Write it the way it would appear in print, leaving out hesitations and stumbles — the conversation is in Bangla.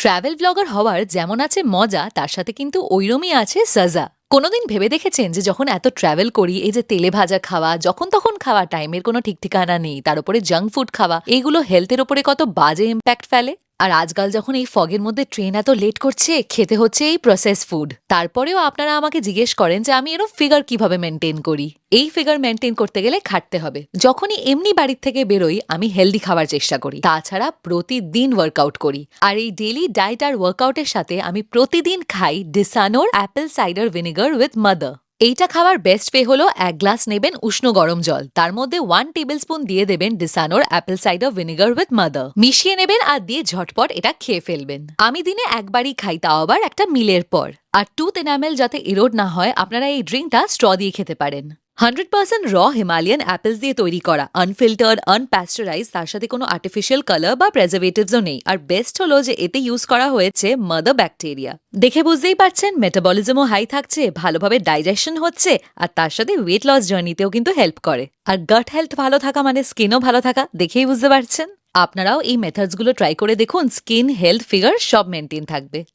ট্রাভেল ব্লগার হওয়ার যেমন আছে মজা, তার সাথে কিন্তু ওইরমই আছে সাজা। কোনোদিন ভেবে দেখেছেন যে যখন এত ট্রাভেল করি, এই যে তেলে ভাজা খাওয়া, যখন তখন খাওয়া, টাইমের কোনো ঠিক ঠিকানা নেই, তার উপরে জাঙ্ক ফুড খাওয়া, এইগুলো হেলথের উপরে কত বাজে ইম্প্যাক্ট ফেলে। আর আজকাল যখন এই ফগের মধ্যে ট্রেন এত লেট করছে, খেতে হচ্ছে এই প্রসেস ফুড। তারপরেও আপনারা আমাকে জিজ্ঞেস করেন যে আমি এরকম ফিগার কিভাবে মেনটেন করি। এই ফিগার মেনটেন করতে গেলে খাটতে হবে। যখনই এমনি বাড়ির থেকে বেরোই, আমি হেলদি খাওয়ার চেষ্টা করি, তাছাড়া প্রতিদিন ওয়ার্কআউট করি। আর এই ডেইলি ডায়েট আর ওয়ার্কআউটের সাথে আমি প্রতিদিন খাই ডিসানোর apple cider vinegar with mother. এইটা খাওয়ার বেস্ট ওয়ে হলো 1 গ্লাস নেবেন উষ্ণ গরম জল, তার মধ্যে 1 টেবিল স্পুন দিয়ে দেবেন ডিসানোর apple cider vinegar with mother, মিশিয়ে নেবেন আর দিয়ে ঝটপট এটা খেয়ে ফেলবেন। আমি দিনে একবারই খাই, তাও আবার একটা মিলের পর। আর টুথ এনামেল যাতে ইরোড না হয়, আপনারা এই ড্রিঙ্কটা স্ট্র দিয়ে খেতে পারেন। 100% র হিমালয়ান অ্যাপেলস দিয়ে তৈরি করা, আনফিল্টার্ড, আনপ্যাস্টারাইজ, তার সাথে কোনো আর্টিফিশিয়াল কালার বা প্রেজারভেটিভসও নেই। আর বেস্ট হলো যে এতে ইউজ করা হয়েছে মাদার ব্যাকটেরিয়া। দেখে বুঝতেই পারছেন মেটাবলিজমও হাই থাকছে, ভালোভাবে ডাইজেশন হচ্ছে, আর তার সাথে ওয়েট লস জার্নিতেও কিন্তু হেল্প করে। আর গাট হেলথ ভালো থাকা মানে স্কিনও ভালো থাকা, দেখেই বুঝতে পারছেন। আপনারাও এই মেথডসগুলো ট্রাই করে দেখুন, স্কিন, হেলথ, ফিগার সব মেনটেন থাকবে।